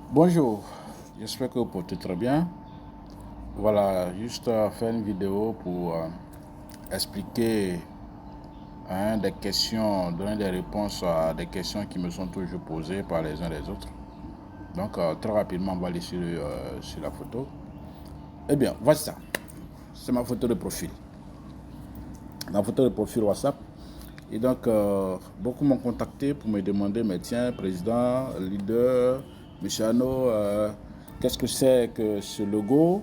Bonjour, j'espère que vous portez très bien. Voilà, juste faire une vidéo pour expliquer des questions, donner des réponses à des questions qui me sont toujours posées par les uns les autres. Donc, très rapidement, on va aller sur la photo. Eh bien, voici ça. C'est ma photo de profil. Ma photo de profil WhatsApp. Et donc, beaucoup m'ont contacté pour me demander, mais tiens, président, leader, monsieur Ano, qu'est-ce que c'est que ce logo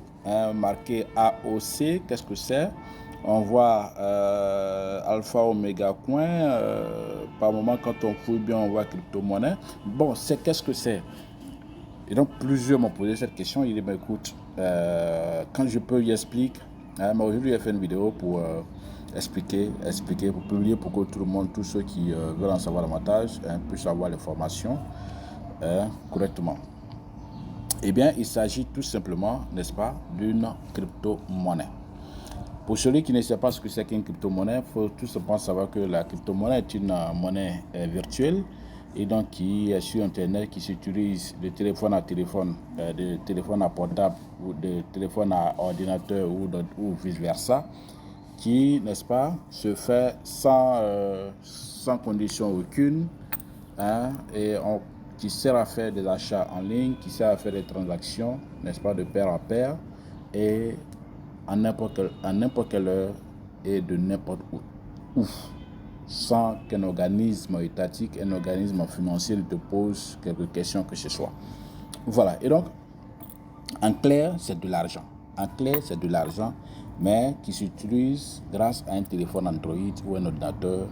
marqué AOC? Qu'est-ce que c'est? On voit Alpha Omega Coin. Par moment, quand on fouille bien, on voit crypto-monnaie. Bon, qu'est-ce que c'est? Et donc, plusieurs m'ont posé cette question. Il dit, ben, écoute, quand je peux, y explique. Mais aujourd'hui, j'ai fait une vidéo pour expliquer, pour publier pour que tout le monde, tous ceux qui veulent en savoir davantage, puissent avoir l'information correctement. Eh bien, il s'agit tout simplement, n'est-ce pas, d'une crypto-monnaie. Pour celui qui ne sait pas ce que c'est qu'une crypto-monnaie, il faut tout simplement savoir que la crypto-monnaie est une monnaie virtuelle et donc qui est sur Internet, qui s'utilise de téléphone à téléphone, de téléphone à portable ou de téléphone à ordinateur ou vice-versa, qui, n'est-ce pas, se fait sans condition aucune, qui sert à faire des achats en ligne, qui sert à faire des transactions, n'est-ce pas, de pair à pair, et à n'importe quelle heure et de n'importe où, sans qu'un organisme étatique, un organisme financier ne te pose quelques questions que ce soit. Voilà, et donc, en clair, c'est de l'argent. En clair, c'est de l'argent, mais qui s'utilise grâce à un téléphone Android ou un ordinateur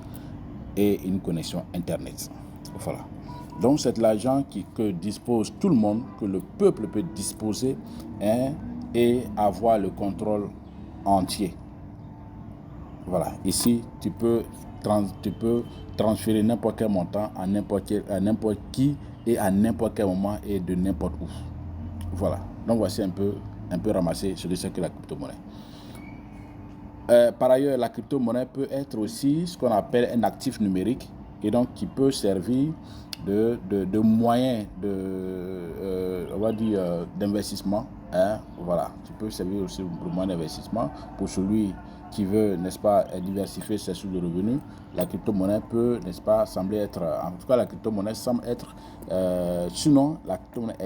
et une connexion Internet. Voilà. Donc, c'est de l'argent que dispose tout le monde, que le peuple peut disposer et avoir le contrôle entier. Voilà. Ici, tu peux transférer n'importe quel montant à n'importe qui et à n'importe quel moment et de n'importe où. Voilà. Donc, voici un peu ramassé sur ce qu'est la crypto-monnaie. Par ailleurs, la crypto-monnaie peut être aussi ce qu'on appelle un actif numérique et donc qui peut servir de moyen on va dire, d'investissement. Voilà, tu peux servir aussi de moyen d'investissement pour celui qui veut, n'est-ce pas, diversifier ses sources de revenus. La crypto-monnaie peut, n'est-ce pas, sembler être, en tout cas la crypto-monnaie semble être, sinon la crypto-monnaie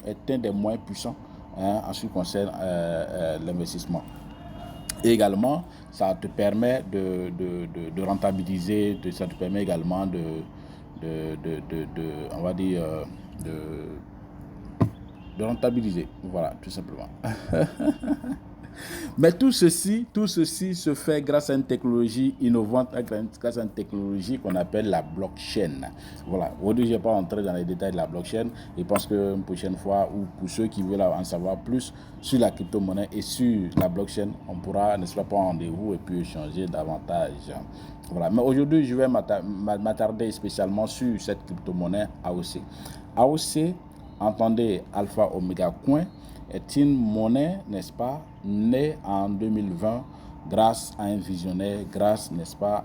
est un des moyens puissants en ce qui concerne l'investissement. Et également, ça te permet de rentabiliser, ça te permet également on va dire, de rentabiliser. Voilà, tout simplement. Mais tout ceci se fait grâce à une technologie innovante, grâce à une technologie qu'on appelle la blockchain. Voilà. Aujourd'hui, je ne vais pas entrer dans les détails de la blockchain. Je pense qu'une prochaine fois, ou pour ceux qui veulent en savoir plus sur la crypto-monnaie et sur la blockchain, on pourra, n'est-ce pas, prendre rendez-vous et puis échanger davantage. Voilà. Mais aujourd'hui, je vais m'attarder spécialement sur cette crypto-monnaie AOC. AOC, entendez Alpha Omega Coin, est une monnaie, n'est-ce pas, née en 2020 grâce à un visionnaire, grâce, n'est-ce pas,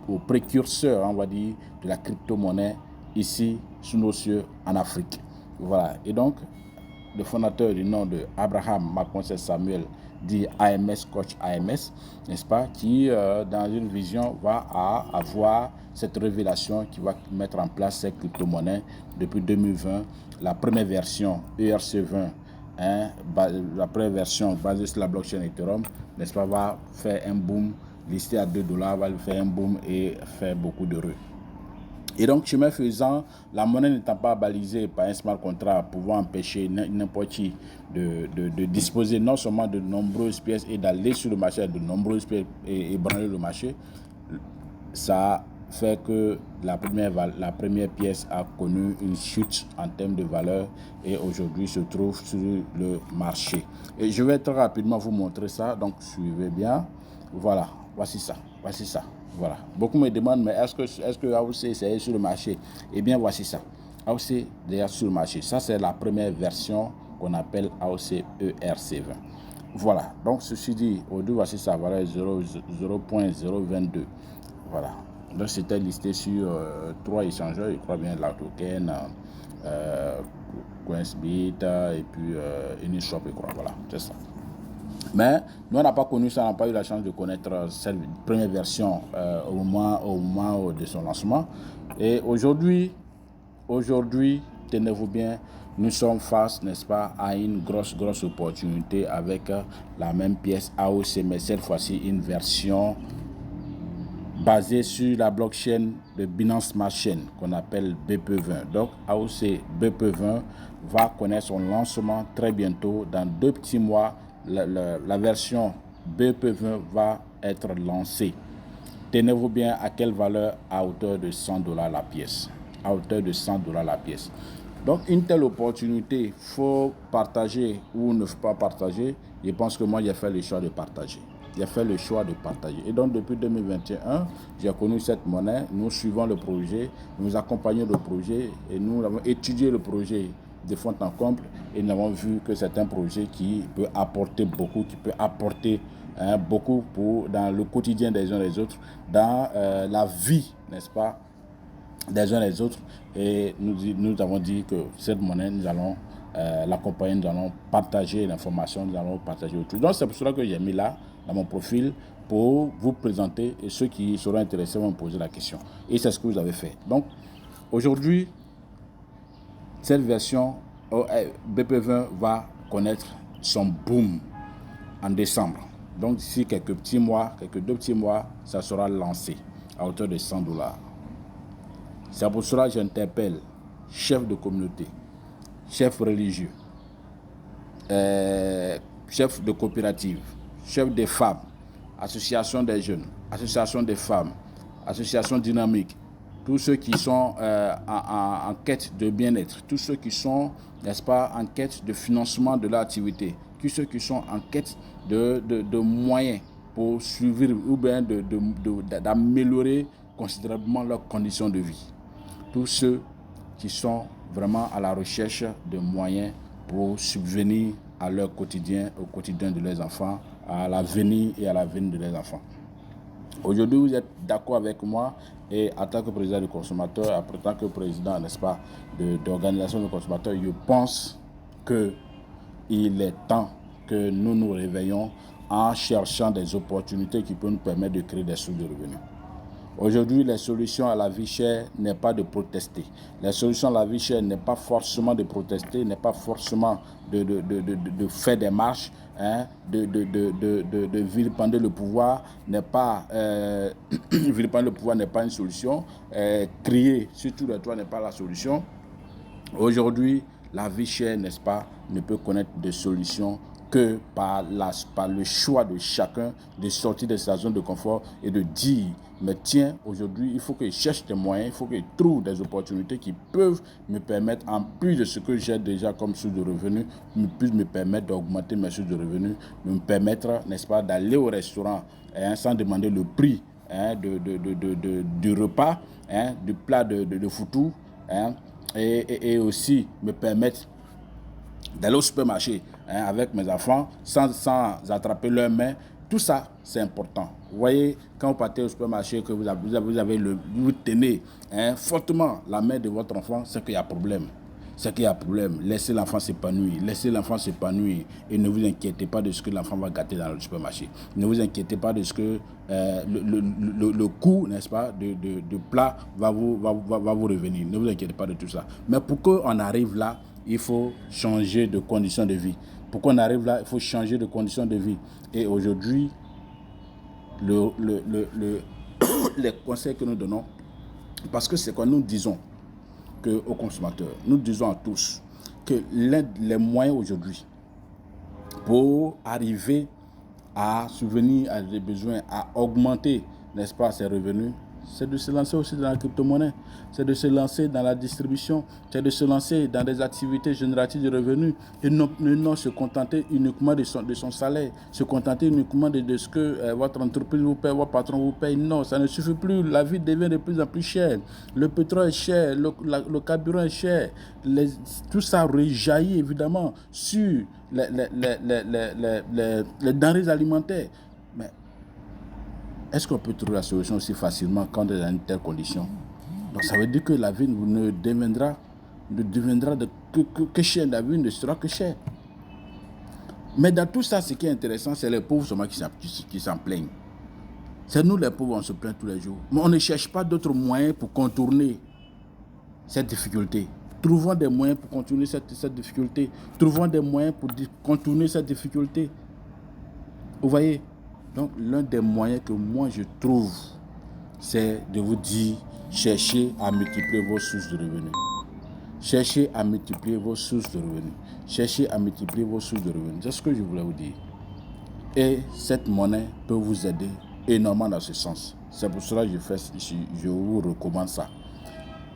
au précurseur, on va dire, de la crypto-monnaie ici, sous nos cieux, en Afrique. Voilà. Et donc, le fondateur du nom de Abraham Maconsel Samuel, dit AMS, coach AMS, n'est-ce pas, qui, dans une vision, va avoir cette révélation qui va mettre en place cette crypto-monnaie depuis 2020. La première version, ERC20, la première version basée sur la blockchain Ethereum, n'est-ce pas, va faire un boom, listé à $2, va faire un boom et faire beaucoup d'heureux. Et donc, chemin faisant, la monnaie n'étant pas balisée par un smart contract pouvant empêcher n'importe qui de disposer non seulement de nombreuses pièces et d'aller sur le marché de nombreuses pièces et ébranler le marché, ça fait que la première pièce a connu une chute en termes de valeur et aujourd'hui se trouve sur le marché. Et je vais très rapidement vous montrer ça, donc suivez bien. Voilà, voici ça. Voilà. Beaucoup me demandent, mais est-ce que AOC est sur le marché? Eh bien, voici ça. AOC est déjà sur le marché. Ça, c'est la première version qu'on appelle AOC ERC20. Voilà. Donc, ceci dit, aujourd'hui, voici sa valeur 0.022. Voilà. Donc, c'était listé sur 3 échangeurs, je crois bien, la token, Coinsbit et puis Uniswap et quoi. Voilà, c'est ça. Mais nous, on n'a pas connu ça, on n'a pas eu la chance de connaître cette première version au moment de son lancement. Et aujourd'hui, tenez-vous bien, nous sommes face, n'est-ce pas, à une grosse opportunité avec la même pièce AOC, mais cette fois-ci une version basée sur la blockchain de Binance Smart Chain qu'on appelle BP20. Donc AOC BP20 va connaître son lancement très bientôt. Dans 2 petits mois, la version BP20 va être lancée. Tenez-vous bien à quelle valeur? À hauteur de $100 la pièce. À hauteur de $100 la pièce. Donc, une telle opportunité, il faut partager ou ne faut pas partager. Je pense que moi, j'ai fait le choix de partager. J'ai fait le choix de partager. Et donc, depuis 2021, j'ai connu cette monnaie. Nous suivons le projet, nous accompagnons le projet et nous avons étudié le projet de fond en comble et nous avons vu que c'est un projet qui peut apporter beaucoup, qui peut apporter beaucoup dans le quotidien des uns et des autres, dans la vie, n'est-ce pas, des uns et des autres. Et nous avons dit que cette monnaie, nous allons l'accompagner, nous allons partager l'information, nous allons partager autour. Donc c'est pour cela que j'ai mis là, dans mon profil, pour vous présenter et ceux qui seront intéressés vont me poser la question. Et c'est ce que vous avez fait. Donc aujourd'hui, cette version BP20 va connaître son boom en décembre. Donc d'ici quelques 2 petits mois, ça sera lancé à hauteur de $100. C'est pour cela que j'interpelle chefs de communauté, chefs religieux, chefs de coopérative, chefs des femmes, associations des jeunes, associations des femmes, associations dynamiques, tous ceux qui sont en quête de bien-être, tous ceux qui sont, n'est-ce pas, en quête de financement de leur activité, tous ceux qui sont en quête de moyens pour suivre ou bien d'améliorer considérablement leurs conditions de vie. Tous ceux qui sont vraiment à la recherche de moyens pour subvenir à leur quotidien, au quotidien de leurs enfants, à l'avenir et à l'avenir de leurs enfants. Aujourd'hui, vous êtes d'accord avec moi et en tant que président du consommateur, en tant que président, n'est-ce pas, d'organisation de consommateurs, je pense qu'il est temps que nous nous réveillons en cherchant des opportunités qui peuvent nous permettre de créer des sources de revenus. Aujourd'hui, la solution à la vie chère n'est pas de protester. La solution à la vie chère n'est pas forcément de protester, n'est pas forcément de faire des marches, de vilipender le pouvoir, n'est pas vilipender le pouvoir n'est pas une solution. Crier sur tous les toits n'est pas la solution. Aujourd'hui, la vie chère, n'est-ce pas, ne peut connaître de solution que par le choix de chacun de sortir de sa zone de confort et de dire, mais tiens, aujourd'hui, il faut que je cherche des moyens, il faut que je trouve des opportunités qui peuvent me permettre, en plus de ce que j'ai déjà comme source de revenus, puissent me permettre d'augmenter mes sources de revenus, me permettre, n'est-ce pas, d'aller au restaurant sans demander le prix du repas, du plat de foutou, et aussi me permettre d'aller au supermarché avec mes enfants sans attraper leurs mains. Tout ça, c'est important. Vous voyez, quand vous partez au supermarché, que vous tenez fortement la main de votre enfant, c'est qu'il y a problème. C'est qu'il y a problème. Laissez l'enfant s'épanouir. Laissez l'enfant s'épanouir. Et ne vous inquiétez pas de ce que l'enfant va gâter dans le supermarché. Ne vous inquiétez pas de ce que le coût, n'est-ce pas, de plat va vous revenir. Ne vous inquiétez pas de tout ça. Mais pour qu'on arrive là, il faut changer de conditions de vie. Pour qu'on arrive là, il faut changer de conditions de vie. Et aujourd'hui, les conseils que nous donnons, parce que c'est quand nous disons aux consommateurs, nous disons à tous que les moyens aujourd'hui pour arriver à subvenir à des besoins, à augmenter, n'est-ce pas, ses revenus, c'est de se lancer aussi dans la crypto-monnaie, c'est de se lancer dans la distribution, c'est de se lancer dans des activités génératives de revenus et non se contenter uniquement de son salaire, se contenter uniquement de ce que votre entreprise vous paye, votre patron vous paye. Non, ça ne suffit plus. La vie devient de plus en plus chère. Le pétrole est cher, le carburant est cher. Tout ça rejaillit évidemment sur les denrées alimentaires. Mais est-ce qu'on peut trouver la solution aussi facilement quand on est dans une telle condition? Donc ça veut dire que la vie ne deviendra ne deviendra que cher, la vie ne sera que cher. Mais dans tout ça, ce qui est intéressant, c'est les pauvres seulement qui s'en plaignent. C'est nous les pauvres, on se plaint tous les jours. Mais on ne cherche pas d'autres moyens pour contourner cette difficulté. Trouvons des moyens pour contourner cette difficulté. Trouvons des moyens pour contourner cette difficulté. Vous voyez? Donc, l'un des moyens que moi je trouve, c'est de vous dire, cherchez à multiplier vos sources de revenus. Cherchez à multiplier vos sources de revenus. Cherchez à multiplier vos sources de revenus. C'est ce que je voulais vous dire. Et cette monnaie peut vous aider énormément dans ce sens. C'est pour cela que je vous recommande ça.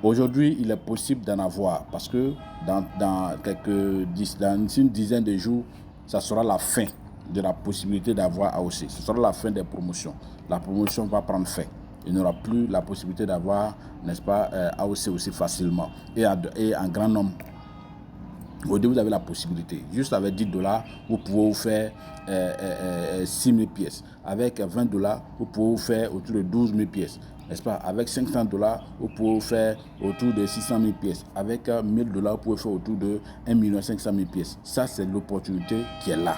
Aujourd'hui, il est possible d'en avoir parce que dans une dizaine de jours, ça sera la fin de la possibilité d'avoir AOC. Ce sera la fin des promotions. La promotion va prendre fin. Il n'y aura plus la possibilité d'avoir, n'est-ce pas, AOC aussi facilement et en grand nombre. Au début, vous avez la possibilité. Juste avec $10, vous pouvez vous faire 6 000 pièces. Avec $20, vous pouvez vous faire autour de 12 000 pièces. N'est-ce pas? Avec $500, vous pouvez vous faire autour de 600 000 pièces. Avec $1 000, vous pouvez faire autour de 1 500 000 pièces. Ça, c'est l'opportunité qui est là.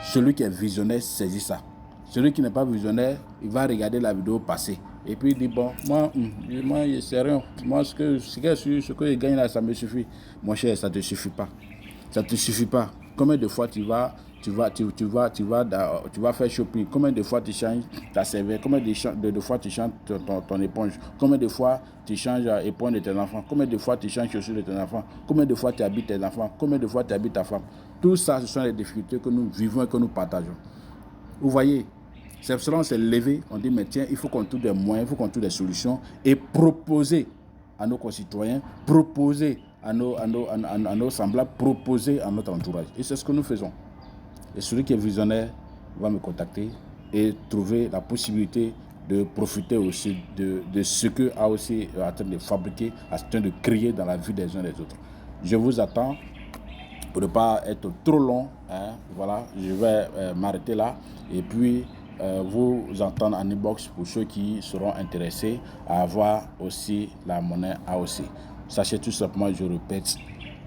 Celui qui est visionnaire saisit ça. Celui qui n'est pas visionnaire, il va regarder la vidéo passer. Et puis il dit, bon, moi c'est rien. Moi, ce que je gagne là, ça me suffit. Mon cher, ça ne te suffit pas. Ça ne te suffit pas. Combien de fois tu vas faire shopping? Combien de fois tu changes ta serviette? Combien de fois tu changes ton éponge? Combien de fois tu changes l'éponge de tes enfants? Combien de fois tu changes chaussures de tes enfants? Combien de fois tu habites tes enfants? Combien de fois tu habites ta femme? Tout ça, ce sont les difficultés que nous vivons et que nous partageons. Vous voyez, c'est pour cela qu'on s'est levé, on dit, mais tiens, il faut qu'on trouve des moyens, il faut qu'on trouve des solutions et proposer à nos concitoyens, proposer à nos semblables, proposer à notre entourage. Et c'est ce que nous faisons. Et celui qui est visionnaire va me contacter et trouver la possibilité de profiter aussi de ce que AOC est en train de fabriquer, en train de créer dans la vie des uns et des autres. Je vous attends. Pour ne pas être trop long, hein, voilà, je vais m'arrêter là et puis vous entendre en inbox pour ceux qui seront intéressés à avoir aussi la monnaie AOC. Sachez tout simplement, je répète,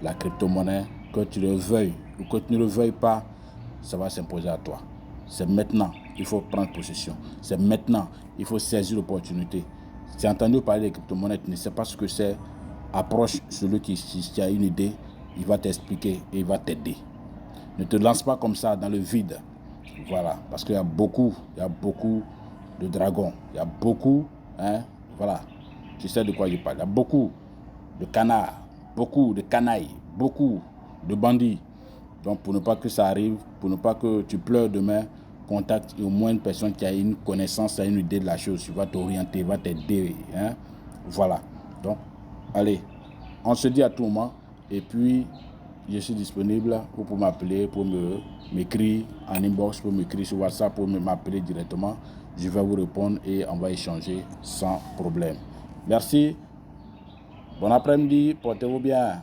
la crypto-monnaie, que tu le veuilles ou que tu ne le veuilles pas, ça va s'imposer à toi. C'est maintenant qu'il faut prendre possession. C'est maintenant qu'il faut saisir l'opportunité. Si tu as entendu parler des crypto-monnaies, tu ne sais pas ce que c'est, approche celui qui a une idée. Il va t'expliquer et il va t'aider. Ne te lance pas comme ça dans le vide. Voilà, parce qu'il y a beaucoup de dragons. Il y a beaucoup, hein, voilà, tu sais de quoi je parle. Il y a beaucoup de canards, beaucoup de canailles, beaucoup de bandits. Donc pour ne pas que ça arrive, pour ne pas que tu pleures demain, contacte au moins une personne qui a une connaissance, qui a une idée de la chose. Il va t'orienter, il va t'aider. Hein. Voilà. Donc, allez, on se dit à tout moment. Et puis, je suis disponible pour m'appeler, pour m'écrire en inbox, pour m'écrire sur WhatsApp, pour m'appeler directement. Je vais vous répondre et on va échanger sans problème. Merci. Bon après-midi. Portez-vous bien.